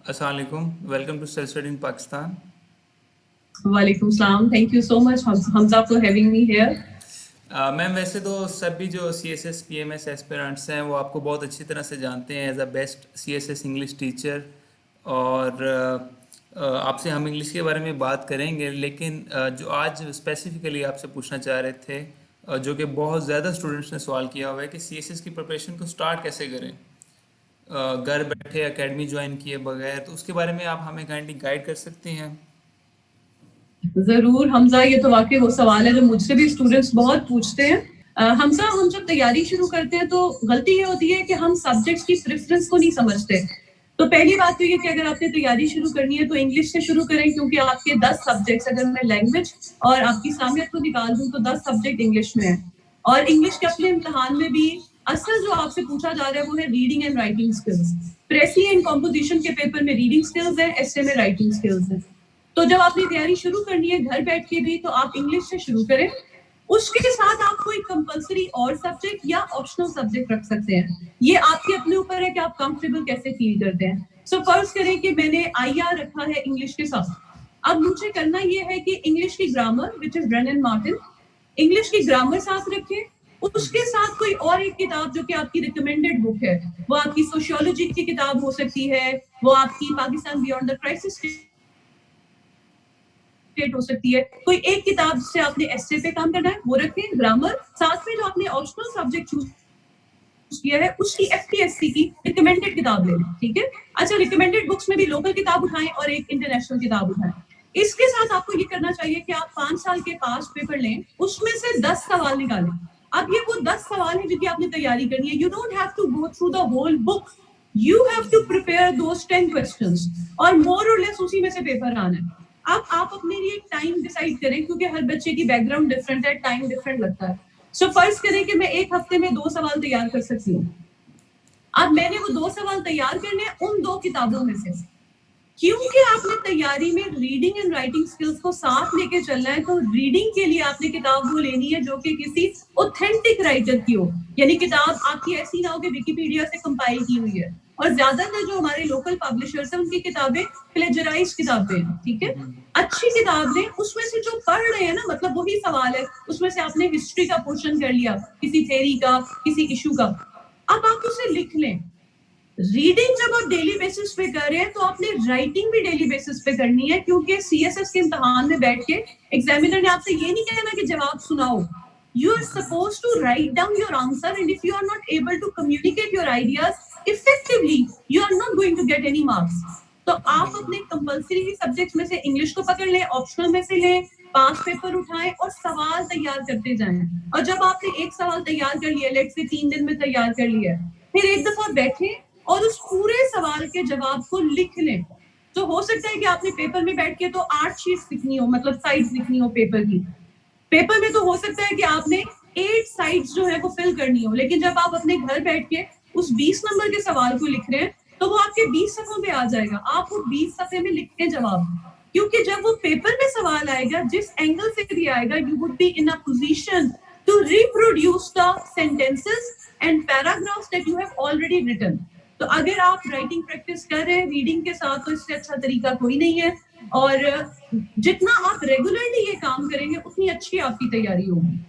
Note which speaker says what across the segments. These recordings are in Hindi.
Speaker 1: अस्सलाम वालेकुम, welcome to self study in Pakistan.
Speaker 2: वालेकुम सलाम, thank you so much Hamza for having me here.
Speaker 1: Ma'am वैसे तो सभी जो C S S P M S aspirants हैं वो आपको बहुत अच्छी तरह से जानते हैं as a best C S S English teacher. और आपसे हम इंग्लिश के बारे में बात करेंगे, लेकिन जो आज स्पेसिफिकली आपसे पूछना चाह रहे थे, जो कि बहुत ज़्यादा स्टूडेंट्स ने सवाल किया हुआ है कि सी एस एस की प्रिपरेशन को स्टार्ट कैसे करें घर बैठे एकेडमी ज्वाइन किए बगैर। तो उसके बारे में आप हमें काइंडली गाइड कर सकते हैं?
Speaker 2: जरूर हमजा, ये तो वाकई वो सवाल है जो मुझसे भी स्टूडेंट्स बहुत पूछते हैं। हमजा, हम जब तैयारी शुरू करते हैं तो गलती ये होती है कि हम सब्जेक्ट्स की प्रेफरेंस को नहीं समझते। तो पहली बात तो ये कि अगर आपने तैयारी शुरू करनी है तो इंग्लिश से शुरू करें, क्योंकि आपके 10 सब्जेक्ट्स, अगर मैं लैंग्वेज और आपकी सामियत को निकाल दूं तो 10 सब्जेक्ट इंग्लिश में है। और इंग्लिश के अपने इम्तिहान में भी असल जो आपसे पूछा जा रहा है वो है reading and writing skills. Precis and composition के पेपर में रीडिंग स्किल्स है, एस्से में राइटिंग स्किल्स है। तो जब आपने तैयारी शुरू करनी है घर बैठ के भी, तो आप इंग्लिश से शुरू करें। उसके साथ आप कोई कंपलसरी और सब्जेक्ट या ऑप्शनल सब्जेक्ट रख सकते हैं। ये आपके अपने ऊपर है कि आप कंफर्टेबल कैसे फील करते हैं। सो फर्ज करें कि मैंने आईआर रखा है इंग्लिश के साथ। अब मुझे करना ये है कि इंग्लिश की grammar which is Brennan Martin, English की ग्रामर साथ रखें। उसके साथ कोई और एक किताब जो कि आपकी रिकमेंडेड बुक है, वो आपकी सोशियोलॉजी की किताब हो सकती है, वो आपकी पाकिस्तान बियॉन्ड द क्राइसिस हो सकती है। कोई एक किताब से आपने एस्से पे काम करना है वो रखें, ग्रामर साथ में। जो आपने ऑप्शनल सब्जेक्ट चूज किया है उसकी एफटीएससी की रिकमेंडेड किताब ले लें, ठीक है। अच्छा, रिकमेंडेड बुक्स में भी लोकल किताब उठाएं और एक इंटरनेशनल किताब उठाएं। इसके साथ आपको ये करना चाहिए कि आप 5 साल के पास पेपर लें, उसमें से 10 सवाल निकालें। अब ये वो 10 सवाल है जिनकी आपने तैयारी करनी है। You don't have to go through the whole book, you have to prepare those 10 questions और मोर और लेस उसी में से पेपर आना है। अब आप अपने लिए टाइम डिसाइड करें, क्योंकि हर बच्चे की बैकग्राउंड डिफरेंट है, टाइम डिफरेंट लगता है। सो फर्ज करें कि मैं एक हफ्ते में 2 सवाल तैयार कर सकती हूँ। अब मैंने वो 2 सवाल तैयार करने हैं उन 2 किताबों में से। क्योंकि आपने तैयारी में रीडिंग एंड राइटिंग स्किल्स को साथ लेके चलना है, तो रीडिंग के लिए आपने किताब वो लेनी है जो कि किसी ऑथेंटिक राइटर की हो। यानी किताब आपकी ऐसी ना हो कि विकिपीडिया से कंपाइल की हुई है। और ज्यादातर जो हमारे लोकल पब्लिशर्स हैं उनकी किताबें प्लेजराइज किताबें हैं, ठीक है। अच्छी किताब लें, उसमें से जो पढ़ रहे हैं ना, मतलब वही सवाल है, उसमें से आपने हिस्ट्री का पोर्शन कर लिया, किसी थ्योरी का, किसी इशू का, अब आप उसे लिख लें। रीडिंग जब आप डेली बेसिस पे कर रहे हैं तो आपने राइटिंग भी डेली बेसिस पे करनी है, क्योंकि सीएसएस के इम्तिहान में बैठ के एग्जामिनर ने आपसे ये नहीं कहना कि जवाब सुनाओ। You are suppose to write down your answer, and if you are not able to communicate your ideas effectively, you are not going to get any marks. तो आप अपने कंपल्सरी सब्जेक्ट्स में से इंग्लिश को पकड़ लें, ऑप्शनल में से लें, 5 पेपर उठाएं और सवाल तैयार करते जाएं। और जब आपने एक सवाल तैयार कर लिया, लेट्स से 3 दिन में तैयार कर लिया, फिर एक दफा बैठे और उस पूरे सवाल के जवाब को लिख लें। तो हो सकता है कि आपने पेपर में बैठ के तो 8 शीट्स लिखनी हो, मतलब साइड्स लिखनी हो पेपर की। पेपर में तो हो सकता है कि आपने 8 साइड्स जो है वो फिल करनी हो, लेकिन जब आप अपने घर बैठ के उस 20 नंबर के सवाल को लिख रहे हैं तो वो आपके 20 सफ़ों पे आ जाएगा। आप वो 20 सफ़े में लिखते हैं जवाब, क्योंकि जब वो पेपर में सवाल आएगा, जिस एंगल से भी आएगा, you would be in a position to reproduce the sentences and paragraphs that you have already written. तो अगर आप राइटिंग प्रैक्टिस कर रहे हैं रीडिंग के साथ, तो इससे अच्छा तरीका कोई नहीं है। और जितना आप रेगुलरली ये काम करेंगे उतनी अच्छी आपकी तैयारी होगी।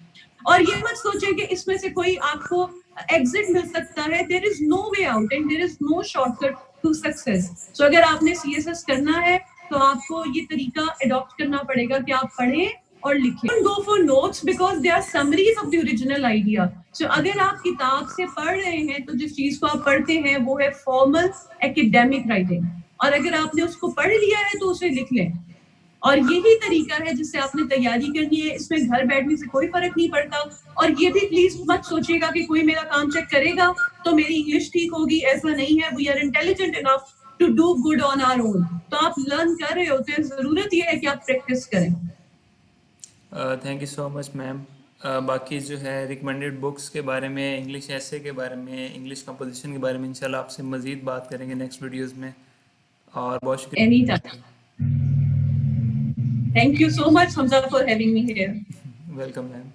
Speaker 2: और ये मत सोचें कि इसमें से कोई आपको एग्जिट मिल सकता है। There is no way out and there is no shortcut to success. So अगर आपने सीएसएस करना है तो आपको ये तरीका अडॉप्ट करना पड़ेगा कि आप पढ़ें और लिखें। Don't go for notes because they are summaries of the original idea. So अगर आप किताब से पढ़ रहे हैं तो जिस चीज को आप पढ़ते हैं वो है फॉर्मल एकेडमिक राइटिंग, और अगर आपने उसको पढ़ लिया है तो उसे लिख लें। और यही तरीका है जिससे आपने तैयारी करनी है। इसमें घर बैठने से कोई फर्क नहीं पड़ता। और ये भी प्लीज मत सोचिएगा कि कोई मेरा काम चेक करेगा तो मेरी इंग्लिश ठीक होगी, ऐसा नहीं है। We are intelligent enough to do good on our own. तो आप लर्न कर रहे होते हैं, जरूरत ये है कि आप प्रैक्टिस करें।
Speaker 1: Thank you so much ma'am. बाकी जो है रिकमेंडेड बुक्स के बारे में, इंग्लिश ऐसे के बारे में, इंग्लिश कंपोजिशन के बारे में इंशाल्लाह आपसे मज़ीद बात करेंगे नेक्स्ट वीडियोस में। और बहुत
Speaker 2: एनी
Speaker 1: शुक्रिया।
Speaker 2: Time. Thank you so much Hamza for having me here.
Speaker 1: Welcome ma'am.